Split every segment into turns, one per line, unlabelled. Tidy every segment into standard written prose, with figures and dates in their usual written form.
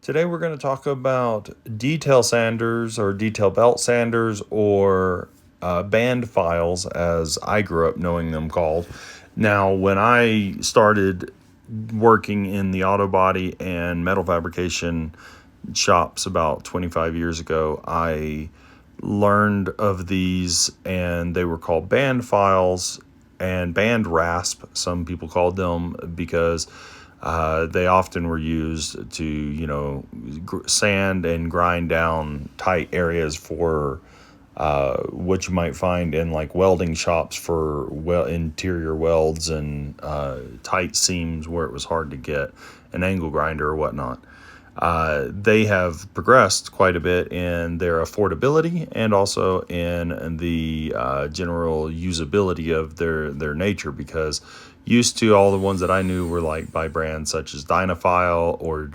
Today we're going to talk about detail sanders or detail belt sanders or band files as I grew up knowing them called. Now, when I started working in the auto body and metal fabrication shops about 25 years ago, I learned of these and they were called band files and band rasp, some people called them, because they often were used to, sand and grind down tight areas for what you might find in like welding shops for interior welds and tight seams where it was hard to get an angle grinder or whatnot. They have progressed quite a bit in their affordability and also in the general usability of their nature, because used to all the ones that I knew were like by brands such as Dynafile or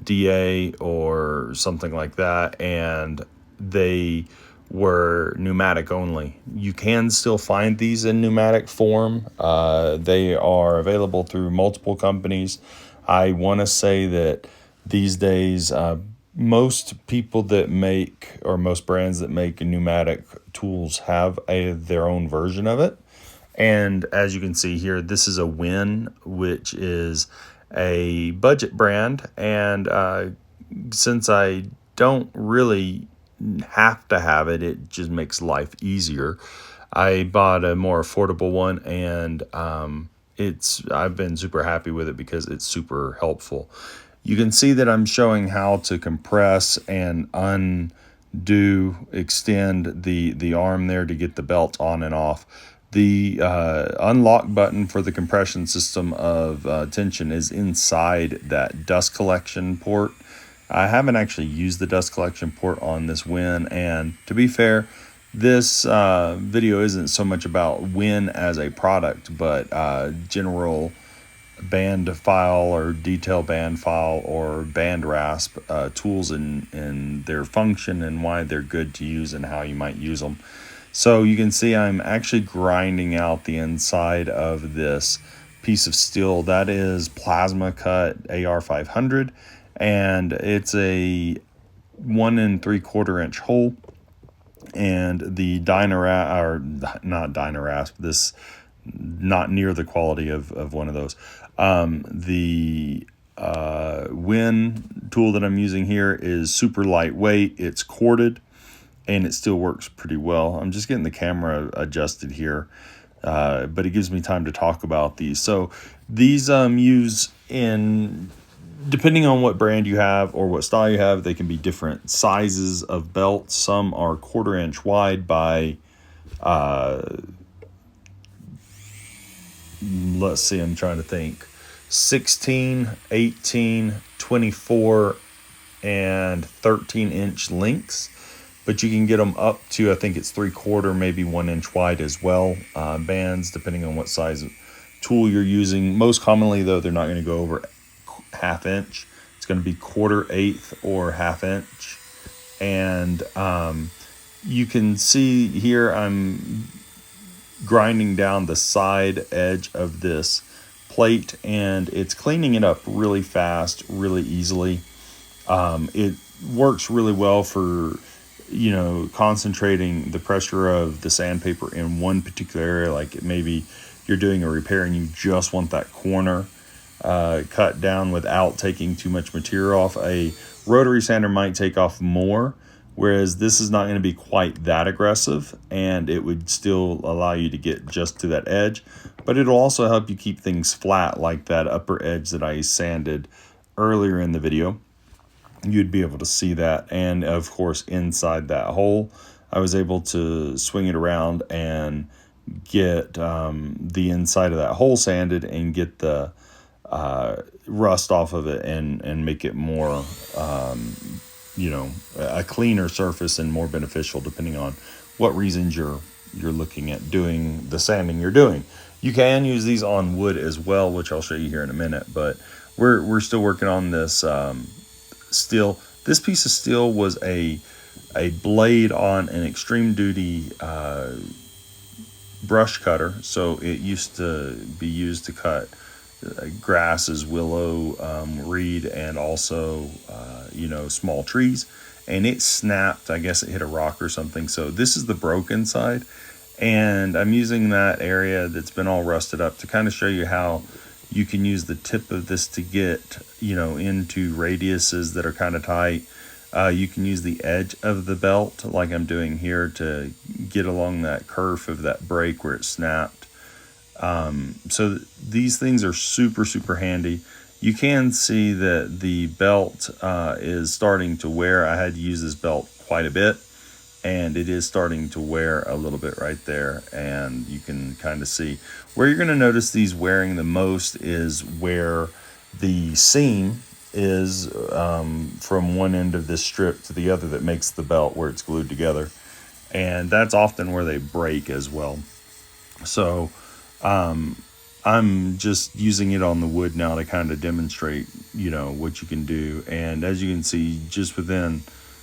DA or something like that, and they were pneumatic only. You can still find these in pneumatic form. They are available through multiple companies. I want to say that these days, most people that make, or most brands that make pneumatic tools have their own version of it. And as you can see here, this is a Win, which is a budget brand. And since I don't really have to have it, it just makes life easier. I bought a more affordable one, and I've been super happy with it because it's super helpful. You can see that I'm showing how to compress and extend the arm there to get the belt on and off. The unlock button for the compression system of tension is inside that dust collection port. I haven't actually used the dust collection port on this Win, and to be fair, this video isn't so much about Win as a product, but general band file or detail band file or band rasp tools and their function and why they're good to use and how you might use them. So you can see I'm actually grinding out the inside of this piece of steel. That is plasma cut AR500, and it's a 1 3/4 inch hole. And the Dynarasp, this not near the quality of one of those. The Win tool that I'm using here is super lightweight. It's corded, and it still works pretty well. I'm just getting the camera adjusted here, but it gives me time to talk about these. So these use in, depending on what brand you have or what style you have, they can be different sizes of belts. Some are 1/4 inch wide by, let's see, I'm trying to think, 16, 18, 24, and 13 inch lengths. But you can get them up to, I think it's 3/4, maybe 1 inch wide as well, bands, depending on what size tool you're using. Most commonly, though, they're not going to go over 1/2 inch. It's going to be 1/4, 1/8, or 1/2 inch. And you can see here I'm grinding down the side edge of this plate, and it's cleaning it up really fast, really easily. It works really well for concentrating the pressure of the sandpaper in one particular area. Like maybe you're doing a repair and you just want that corner cut down without taking too much material off. A rotary sander might take off more, whereas this is not going to be quite that aggressive, and it would still allow you to get just to that edge, but it'll also help you keep things flat, like that upper edge that I sanded earlier in the video. You'd be able to see that. And of course, inside that hole, I was able to swing it around and get the inside of that hole sanded and get the rust off of it and make it more, a cleaner surface and more beneficial, depending on what reasons you're looking at doing the sanding you're doing. You can use these on wood as well, which I'll show you here in a minute, but we're still working on this steel. This piece of steel was a blade on an extreme duty brush cutter, so it used to be used to cut grasses, willow, reed, and also, small trees. And it snapped. I guess it hit a rock or something. So this is the broken side. And I'm using that area that's been all rusted up to kind of show you how you can use the tip of this to get, into radiuses that are kind of tight. You can use the edge of the belt like I'm doing here to get along that curve of that break where it snapped. So these things are super, super handy. You can see that the belt is starting to wear. I had to use this belt quite a bit, and it is starting to wear a little bit right there. And you can kind of see where you're going to notice these wearing the most is where the seam is from one end of this strip to the other that makes the belt where it's glued together. And that's often where they break as well. So I'm just using it on the wood now to kind of demonstrate, what you can do. And as you can see, just within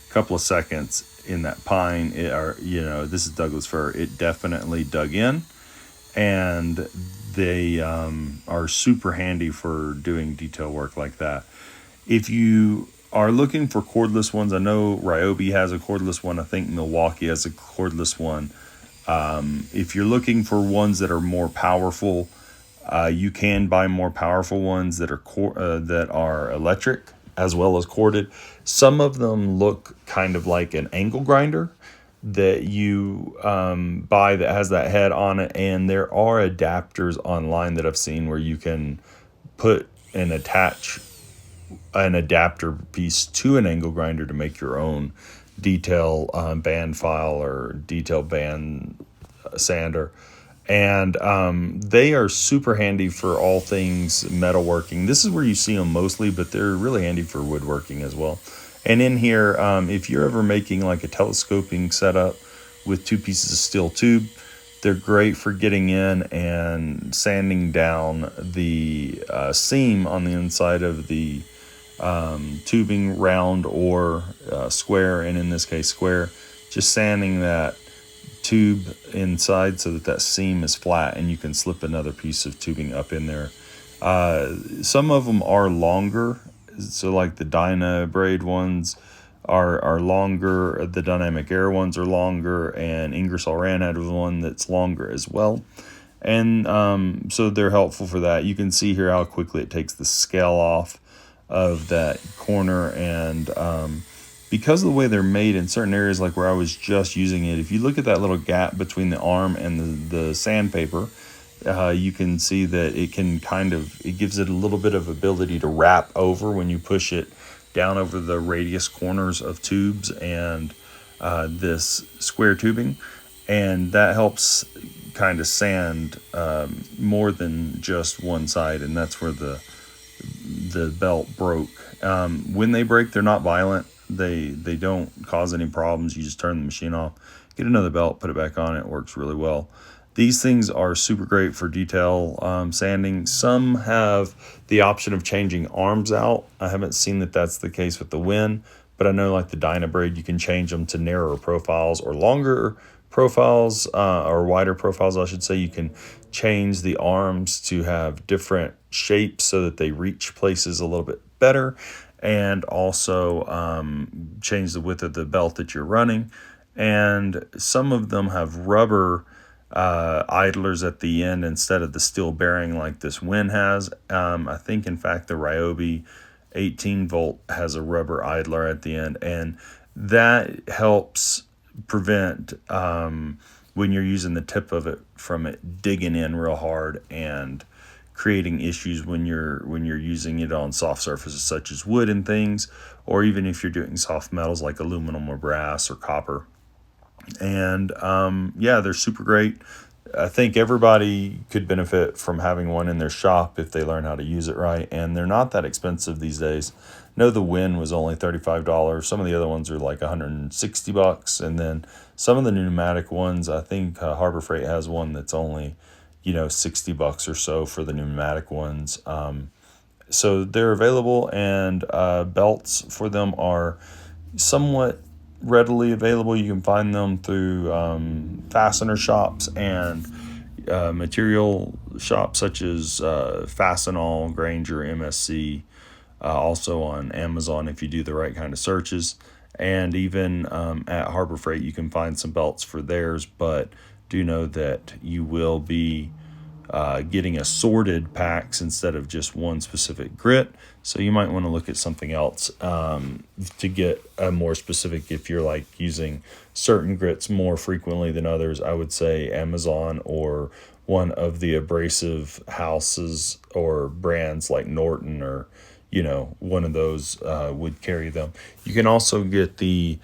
a couple of seconds in that pine, this is Douglas fir, it definitely dug in. And they are super handy for doing detail work like that. If you are looking for cordless ones, I know Ryobi has a cordless one. I think Milwaukee has a cordless one. If you're looking for ones that are more powerful, you can buy more powerful ones that are electric as well as corded. Some of them look kind of like an angle grinder that you buy that has that head on it, and there are adapters online that I've seen where you can put and attach an adapter piece to an angle grinder to make your own detail Bandfile or detail band sander. And they are super handy for all things metalworking. This is where you see them mostly, but they're really handy for woodworking as well. And in here, if you're ever making like a telescoping setup with two pieces of steel tube, they're great for getting in and sanding down the seam on the inside of the tubing, round or square, and in this case square. Just sanding that tube inside so that seam is flat and you can slip another piece of tubing up in there. Some of them are longer, so like the Dyna braid ones are longer, the Dynamic Air ones are longer, and Ingersoll Rand had one that's longer as well. And so they're helpful for that. You can see here how quickly it takes the scale off of that corner, and because of the way they're made in certain areas, like where I was just using it, if you look at that little gap between the arm and the sandpaper, you can see that it gives it a little bit of ability to wrap over when you push it down over the radius corners of tubes and this square tubing, and that helps kind of sand more than just one side, and that's where the belt broke. When they break, they're not violent. They don't cause any problems. You just turn the machine off, get another belt, put it back on. It works really well. These things are super great for detail sanding. Some have the option of changing arms out. I haven't seen that that's the case with the Win, but I know like the Dyna braid, you can change them to narrower profiles or longer profiles, or wider profiles, I should say. You can change the arms to have different shapes so that they reach places a little bit better, and also change the width of the belt that you're running. And some of them have rubber idlers at the end instead of the steel bearing like this Win has. I think in fact the Ryobi 18 volt has a rubber idler at the end, and that helps prevent when you're using the tip of it from it digging in real hard and creating issues when you're using it on soft surfaces such as wood and things, or even if you're doing soft metals like aluminum or brass or copper. And they're super great. I think everybody could benefit from having one in their shop if they learn how to use it right, and they're not that expensive these days. I know the Win was only $35. Some of the other ones are like $160, and then some of the pneumatic ones, I think Harbor Freight has one that's only $60 or so for the pneumatic ones. So they're available, and belts for them are somewhat readily available. You can find them through fastener shops, and material shops such as Fastenal, Granger, MSC, also on Amazon if you do the right kind of searches. And even at Harbor Freight, you can find some belts for theirs, but do know that you will be getting assorted packs instead of just one specific grit. So you might want to look at something else to get a more specific. If you're like using certain grits more frequently than others, I would say Amazon or one of the abrasive houses or brands like Norton, or one of those would carry them. You can also get the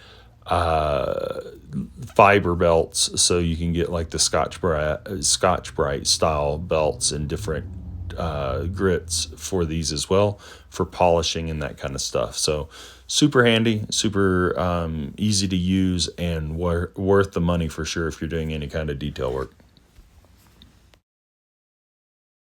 fiber belts, so you can get like the Scotch Brite style belts and different grits for these as well, for polishing and that kind of stuff. So super handy, super easy to use, and worth the money for sure if you're doing any kind of detail work.